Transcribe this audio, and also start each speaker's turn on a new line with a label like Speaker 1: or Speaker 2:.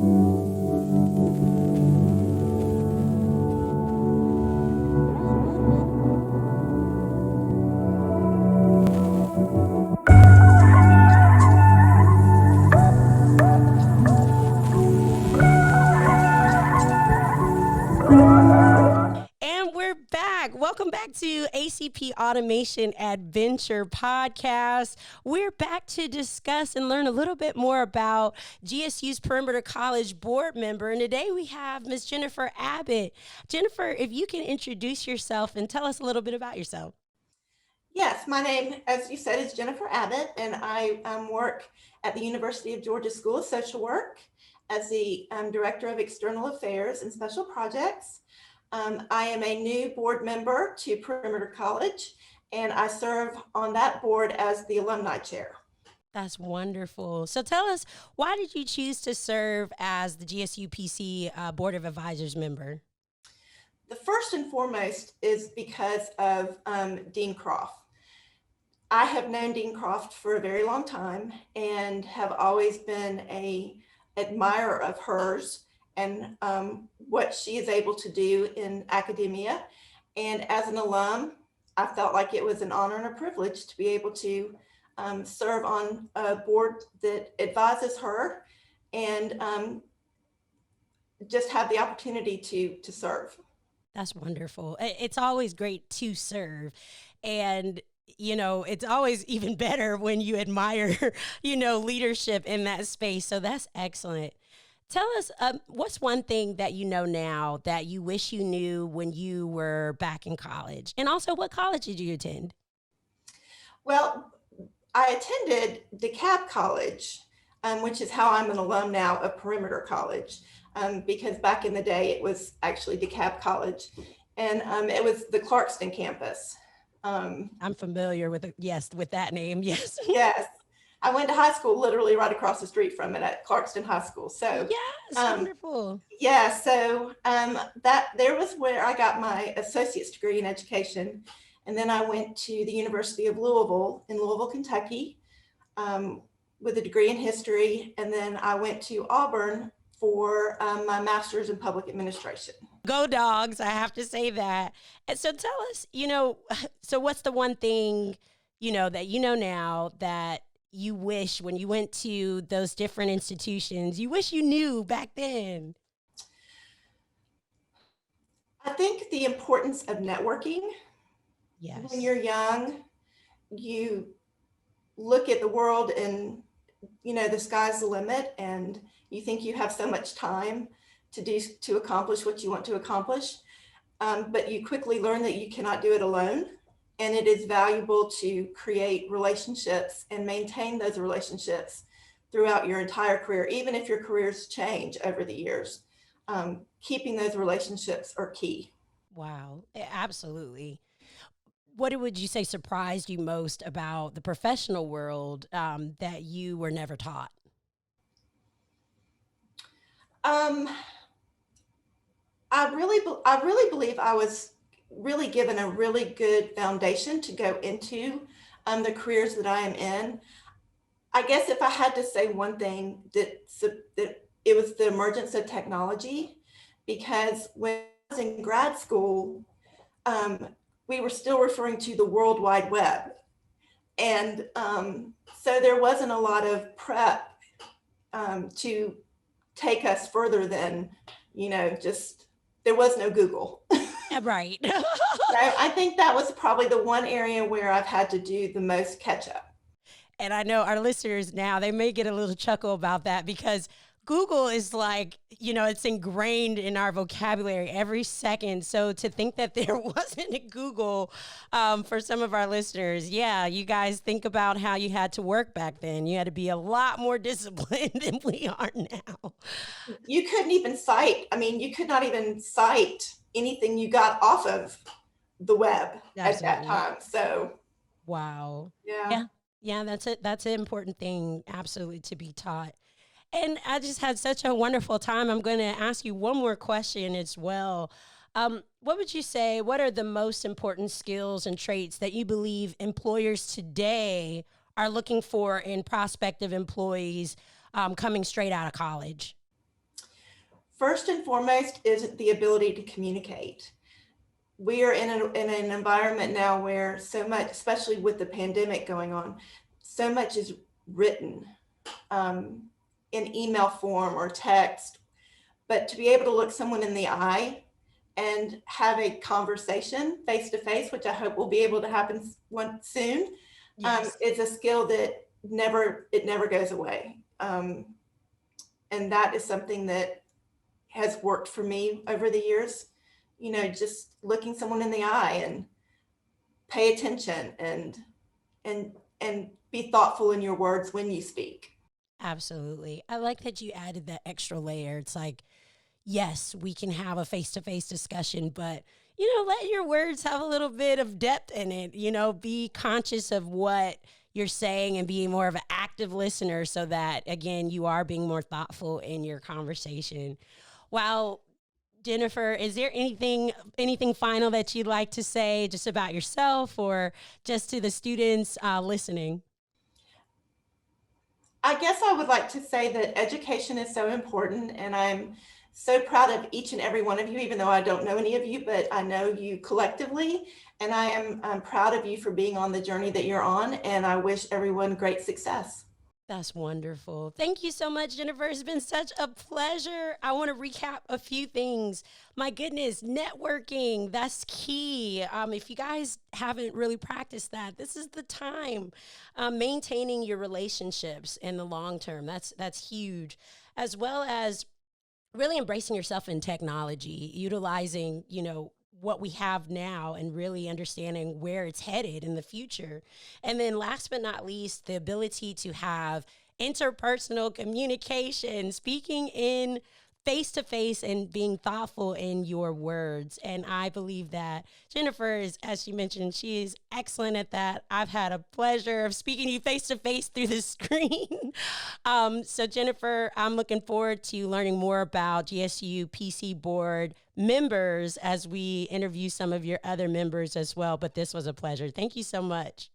Speaker 1: And we're back. Welcome back to ACP Automation Adventure Podcast. We're back to discuss and learn a little bit more about GSU's Perimeter College board member. And today we have Ms. Jennifer Abbott. Jennifer, if you can introduce yourself and tell us a little bit about yourself.
Speaker 2: Yes, my name, as you said, is Jennifer Abbott, and I work at the University of Georgia School of Social Work as the Director of External Affairs and Special Projects. I am a new board member to Perimeter College, and I serve on that board as the Alumni Chair.
Speaker 1: That's wonderful. So tell us, why did you choose to serve as the GSU-PC Board of Advisors member?
Speaker 2: The first and foremost is because of Dean Croft. I have known Dean Croft for a very long time and have always been an admirer of hers and what she is able to do in academia. And as an alum, I felt like it was an honor and a privilege to be able to serve on a board that advises her and just have the opportunity to serve.
Speaker 1: That's wonderful. It's always great to serve. And you know, it's always even better when you admire, leadership in that space. So that's excellent. Tell us, what's one thing that you know now that you wish you knew when you were back in college? And also, what college did you attend?
Speaker 2: Well, I attended DeKalb College, which is how I'm an alum now of Perimeter College, because back in the day, it was actually DeKalb College, and it was the Clarkston campus.
Speaker 1: I'm familiar with with that name. Yes.
Speaker 2: Yes. I went to high school literally right across the street from it at Clarkston High School. So
Speaker 1: yes, wonderful.
Speaker 2: Yeah. So that there was where I got my associate's degree in education. And then I went to the University of Louisville in Louisville, Kentucky, with a degree in history. And then I went to Auburn for my master's in public administration.
Speaker 1: Go Dogs, I have to say that. And so tell us, so what's the one thing, that you know now that you wish when you went to those different institutions, you wish you knew back then?
Speaker 2: I think the importance of networking.
Speaker 1: Yes.
Speaker 2: When you're young, you look at the world and, the sky's the limit, and you think you have so much time to accomplish what you want to accomplish. But you quickly learn that you cannot do it alone. And it is valuable to create relationships and maintain those relationships throughout your entire career, even if your careers change over the years. Keeping those relationships are key.
Speaker 1: Wow, absolutely. What would you say surprised you most about the professional world that you were never taught?
Speaker 2: I really believe I was really given a really good foundation to go into the careers that I am in. I guess if I had to say one thing, that it was the emergence of technology, because when I was in grad school, we were still referring to the World Wide Web. And so there wasn't a lot of prep to take us further than, there was no Google.
Speaker 1: Right.
Speaker 2: So I think that was probably the one area where I've had to do the most catch up.
Speaker 1: And I know our listeners now, they may get a little chuckle about that because Google is like, it's ingrained in our vocabulary every second. So to think that there wasn't a Google for some of our listeners, yeah, you guys think about how you had to work back then. You had to be a lot more disciplined than we are now.
Speaker 2: You couldn't even cite, you could not even cite anything you got off of the web at that time. So,
Speaker 1: wow.
Speaker 2: Yeah,
Speaker 1: that's an important thing, absolutely, to be taught. And I just had such a wonderful time. I'm going to ask you one more question as well. What would you say, what are the most important skills and traits that you believe employers today are looking for in prospective employees coming straight out of college?
Speaker 2: First and foremost is the ability to communicate. We are in an environment now where so much, especially with the pandemic going on, so much is written in email form or text, but to be able to look someone in the eye and have a conversation face to face, which I hope will be able to happen soon,
Speaker 1: Yes.
Speaker 2: is a skill that never goes away. And that is something that has worked for me over the years. You know, just looking someone in the eye and pay attention and be thoughtful in your words when you speak.
Speaker 1: Absolutely. I like that you added that extra layer. It's like, yes, we can have a face to face discussion, but, let your words have a little bit of depth in it. Be conscious of what you're saying and be more of an active listener so that, again, you are being more thoughtful in your conversation. Wow. Jennifer, is there anything final that you'd like to say just about yourself or just to the students listening?
Speaker 2: I guess I would like to say that education is so important, and I'm so proud of each and every one of you, even though I don't know any of you, but I know you collectively, and I'm proud of you for being on the journey that you're on, and I wish everyone great success.
Speaker 1: That's wonderful. Thank you so much, Jennifer. It's been such a pleasure. I want to recap a few things. My goodness, networking, that's key. If you guys haven't really practiced that, this is the time. Maintaining your relationships in the long term, that's huge, as well as really embracing yourself in technology, utilizing, what we have now and really understanding where it's headed in the future. And then last but not least, the ability to have interpersonal communication, speaking in face to face and being thoughtful in your words. And I believe that Jennifer is, as she mentioned, she is excellent at that. I've had a pleasure of speaking to you face to face through the screen. So Jennifer, I'm looking forward to learning more about GSU-PC board members as we interview some of your other members as well. But this was a pleasure. Thank you so much.